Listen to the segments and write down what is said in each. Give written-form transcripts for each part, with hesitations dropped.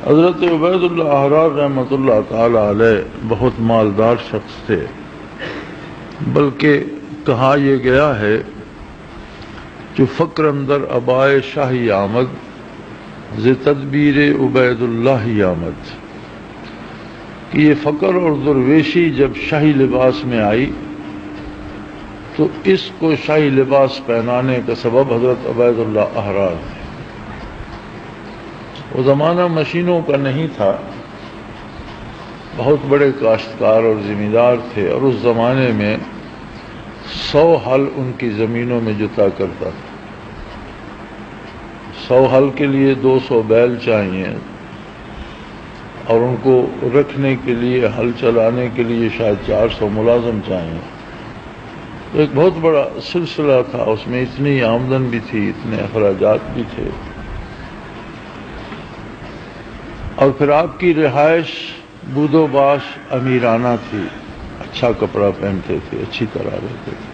حضرت عبید اللہ احرار رحمۃ اللہ تعالی علیہ بہت مالدار شخص تھے، بلکہ کہا یہ گیا ہے جو فقر اندر ابائے شاہی آمد ز تدبیر عبید اللہ آمد، کہ یہ فقر اور درویشی جب شاہی لباس میں آئی تو اس کو شاہی لباس پہنانے کا سبب حضرت عبید اللہ احرار تھے۔ وہ زمانہ مشینوں کا نہیں تھا، بہت بڑے کاشتکار اور زمیندار تھے، اور اس زمانے میں 100 ہل ان کی زمینوں میں جتا کرتا تھا۔ 100 ہل کے لیے 200 بیل چاہیے، اور ان کو رکھنے کے لیے، ہل چلانے کے لیے شاید 400 ملازم چاہیے۔ تو ایک بہت بڑا سلسلہ تھا، اس میں اتنی آمدن بھی تھی، اتنے اخراجات بھی تھے، اور پھر آپ کی رہائش بود و باش امیرانہ تھی، اچھا کپڑا پہنتے تھے، اچھی طرح رہتے تھے۔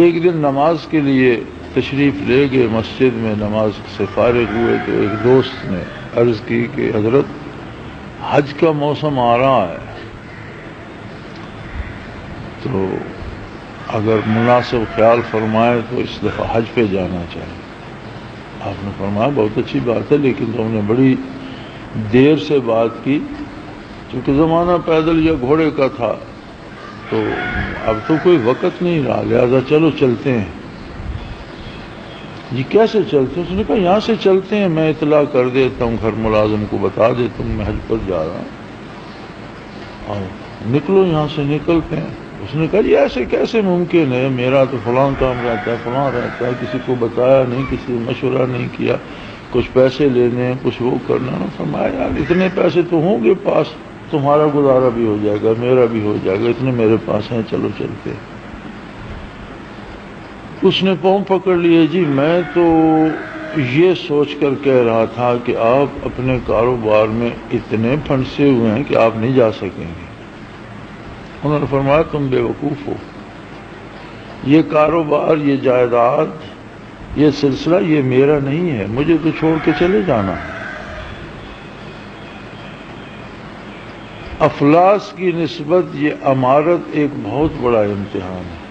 ایک دن نماز کے لیے تشریف لے گئے، مسجد میں نماز سے فارغ ہوئے تو ایک دوست نے عرض کی کہ حضرت حج کا موسم آ رہا ہے، تو اگر مناسب خیال فرمائے تو اس دفعہ حج پہ جانا چاہیے۔ آپ نے فرمایا بہت اچھی بات ہے، لیکن تم نے بڑی دیر سے بات کی، چونکہ زمانہ پیدل یا گھوڑے کا تھا، تو اب تو کوئی وقت نہیں رہا، لہذا چلو چلتے ہیں۔ جی کیسے چلتے ہیں؟ اس نے کہا یہاں سے چلتے ہیں، میں اطلاع کر دیتا ہوں، گھر ملازم کو بتا دیتا ہوں میں حج پر جا رہا ہوں، اور نکلو یہاں سے۔ نکلتے ہیں۔ اس نے کہا یہ ایسے کیسے ممکن ہے، میرا تو فلاں کام رہتا ہے، فلاں رہتا ہے، کسی کو بتایا نہیں، کسی سے مشورہ نہیں کیا، کچھ پیسے لینے ہیں، کچھ وہ کرنا۔ فرمایا یار اتنے پیسے تو ہوں گے پاس، تمہارا گزارا بھی ہو جائے گا، میرا بھی ہو جائے گا، اتنے میرے پاس ہیں، چلو چلتے۔ اس نے پاؤں پکڑ لیے، جی میں تو یہ سوچ کر کہہ رہا تھا کہ آپ اپنے کاروبار میں اتنے پھنسے ہوئے ہیں کہ آپ نہیں جا سکیں گے۔ انہوں نے فرمایا تم بے وقوف ہو، یہ کاروبار، یہ جائیداد، یہ سلسلہ یہ میرا نہیں ہے، مجھے تو چھوڑ کے چلے جانا۔ افلاس کی نسبت یہ امارت ایک بہت بڑا امتحان ہے،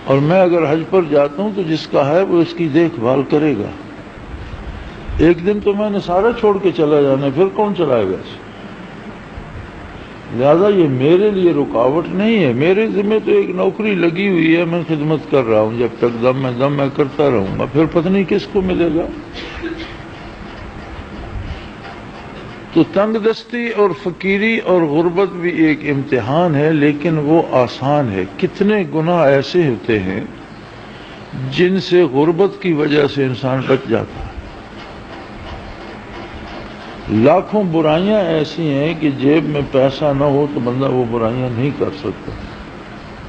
اور میں اگر حج پر جاتا ہوں تو جس کا ہے وہ اس کی دیکھ بھال کرے گا۔ ایک دن تو میں نے سارا چھوڑ کے چلا جانا، پھر کون چلائے گا اسے؟ لہذا یہ میرے لیے رکاوٹ نہیں ہے، میرے ذمہ تو ایک نوکری لگی ہوئی ہے، میں خدمت کر رہا ہوں، جب تک دم میں کرتا رہوں گا، پھر پتہ نہیں کس کو ملے گا۔ تو تنگ دستی اور فقیری اور غربت بھی ایک امتحان ہے، لیکن وہ آسان ہے۔ کتنے گناہ ایسے ہوتے ہیں جن سے غربت کی وجہ سے انسان بچ جاتا ہے، لاکھوں برائیاں ایسی ہیں کہ جیب میں پیسہ نہ ہو تو بندہ وہ برائیاں نہیں کر سکتا۔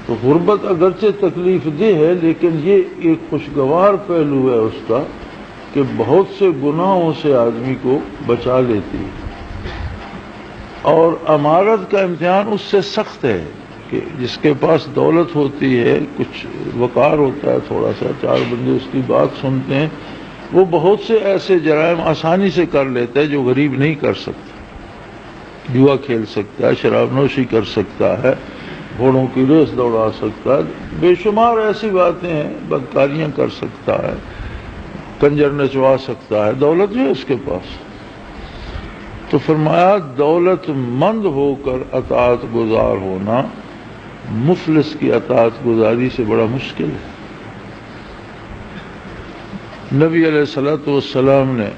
تو غربت اگرچہ تکلیف دہ ہے، لیکن یہ ایک خوشگوار پہلو ہے اس کا کہ بہت سے گناہوں سے آدمی کو بچا لیتی ہے۔ اور امارت کا امتحان اس سے سخت ہے کہ جس کے پاس دولت ہوتی ہے، کچھ وقار ہوتا ہے، تھوڑا سا، 4 بندے اس کی بات سنتے ہیں، وہ بہت سے ایسے جرائم آسانی سے کر لیتا ہے جو غریب نہیں کر سکتا۔ جوا کھیل سکتا ہے، شراب نوشی کر سکتا ہے، گھوڑوں کی ریس دوڑا سکتا ہے، بے شمار ایسی باتیں ہیں، بدکاریاں کر سکتا ہے، کنجر نچوا سکتا ہے، دولت جو ہے اس کے پاس۔ تو فرمایا دولت مند ہو کر اطاعت گزار ہونا مفلس کی اطاعت گزاری سے بڑا مشکل ہے۔ نبی علیہ الصلوۃ والسلام نے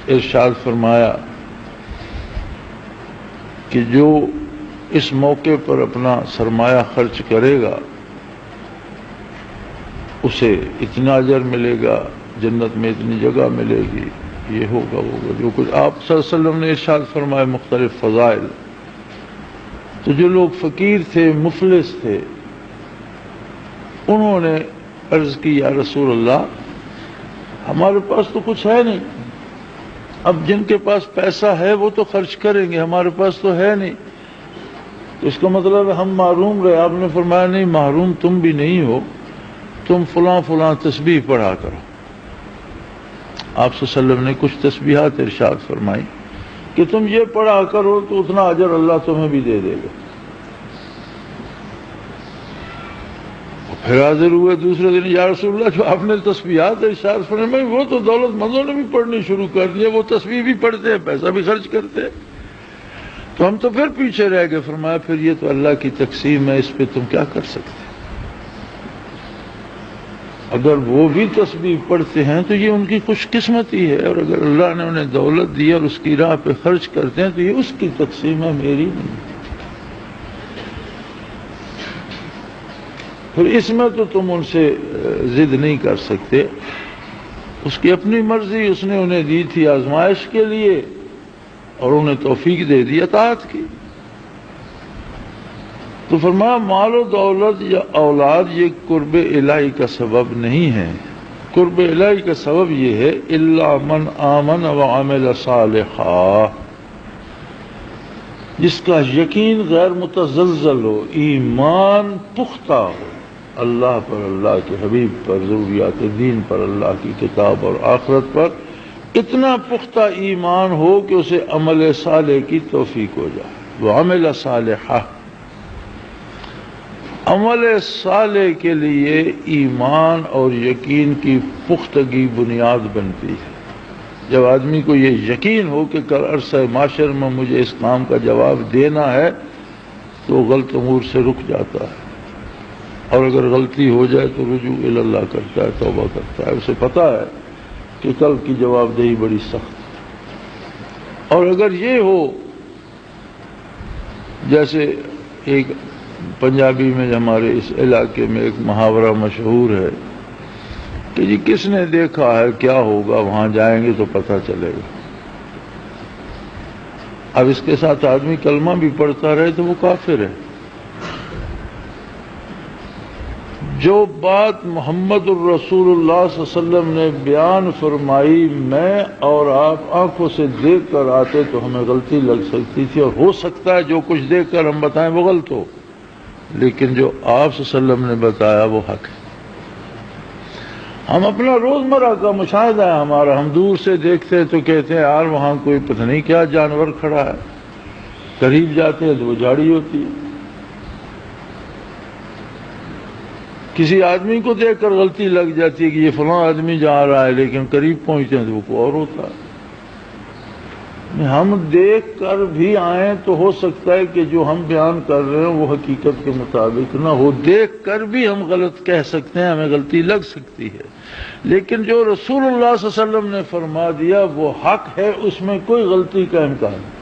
ارشاد فرمایا کہ جو اس موقع پر اپنا سرمایہ خرچ کرے گا اسے اتنا اجر ملے گا، جنت میں اتنی جگہ ملے گی، یہ ہوگا وہ ہوگا، جو کچھ آپ صلی اللہ علیہ وسلم نے ارشاد فرمایا مختلف فضائل۔ تو جو لوگ فقیر تھے، مفلس تھے، انہوں نے عرض کی یا رسول اللہ ہمارے پاس تو کچھ ہے نہیں، اب جن کے پاس پیسہ ہے وہ تو خرچ کریں گے، ہمارے پاس تو ہے نہیں، تو اس کا مطلب ہے ہم محروم رہے۔ آپ نے فرمایا نہیں، محروم تم بھی نہیں ہو، تم فلاں فلاں تسبیح پڑھا کرو. آپ صلی اللہ علیہ وسلم نے کچھ تسبیحات ارشاد فرمائی کہ تم یہ پڑھا کرو تو اتنا اجر اللہ تمہیں بھی دے دے گا. پھر حاضر ہوئے دوسرے دن، یا رسول اللہ جو آپ نے تسبیحات ارشاد فرمائی وہ تو دولت مندوں نے بھی پڑھنی شروع کر دی، وہ تسبیح بھی پڑھتے ہیں، پیسہ بھی خرچ کرتے ہیں، تو ہم تو پھر پیچھے رہ گئے. فرمایا پھر یہ تو اللہ کی تقسیم ہے، اس پہ تم کیا کر سکتے؟ اگر وہ بھی تسبیح پڑھتے ہیں تو یہ ان کی خوش قسمتی ہے، اور اگر اللہ نے انہیں دولت دی اور اس کی راہ پہ خرچ کرتے ہیں تو یہ اس کی تقسیم ہے، میری نہیں. پھر اس میں تو تم ان سے ضد نہیں کر سکتے، اس کی اپنی مرضی، اس نے انہیں دی تھی آزمائش کے لیے اور انہیں توفیق دے دی اطاعت کی. تو فرمایا مال و دولت یا اولاد یہ قرب الہی کا سبب نہیں ہے. قرب الہی کا سبب یہ ہے الا من آمن وعمل صالحا، جس کا یقین غیر متزلزل ہو، ایمان پختہ ہو اللہ پر، اللہ کے حبیب پر، ضروریات دین پر، اللہ کی کتاب اور آخرت پر، اتنا پختہ ایمان ہو کہ اسے عمل صالح کی توفیق ہو جائے. وعمل صالحا، عمل صالح کے لیے ایمان اور یقین کی پختگی بنیاد بنتی ہے. جب آدمی کو یہ یقین ہو کہ کل عرصہ معاشر میں مجھے اس کام کا جواب دینا ہے تو غلط امور سے رک جاتا ہے، اور اگر غلطی ہو جائے تو رجوع اللہ کرتا ہے، توبہ کرتا ہے. اسے پتہ ہے کہ کل کی جواب دہی بڑی سخت ہے. اور اگر یہ ہو، جیسے ایک پنجابی میں ہمارے اس علاقے میں ایک محاورہ مشہور ہے کہ جی کس نے دیکھا ہے کیا ہوگا، وہاں جائیں گے تو پتہ چلے گا. اب اس کے ساتھ آدمی کلمہ بھی پڑھتا رہے تو وہ کافر ہے. جو بات محمد الرسول اللہ صلی اللہ علیہ وسلم نے بیان فرمائی، میں اور آپ آنکھوں سے دیکھ کر آتے تو ہمیں غلطی لگ سکتی تھی، اور ہو سکتا ہے جو کچھ دیکھ کر ہم بتائیں وہ غلط ہو، لیکن جو آپ صلی اللہ علیہ وسلم نے بتایا وہ حق ہے. ہم اپنا روزمرہ کا مشاہدہ ہے ہمارا، ہم دور سے دیکھتے ہیں تو کہتے ہیں یار وہاں کوئی پتہ نہیں کیا جانور کھڑا ہے، قریب جاتے ہیں تو وہ جھاڑی ہوتی ہے. کسی آدمی کو دیکھ کر غلطی لگ جاتی ہے کہ یہ فلاں آدمی جا رہا ہے، لیکن قریب پہنچتے ہیں تو وہ کوئی اور ہوتا ہے. ہم دیکھ کر بھی آئیں تو ہو سکتا ہے کہ جو ہم بیان کر رہے ہیں وہ حقیقت کے مطابق نہ ہو، دیکھ کر بھی ہم غلط کہہ سکتے ہیں، ہمیں غلطی لگ سکتی ہے، لیکن جو رسول اللہ صلی اللہ علیہ وسلم نے فرما دیا وہ حق ہے، اس میں کوئی غلطی کا امکان نہیں.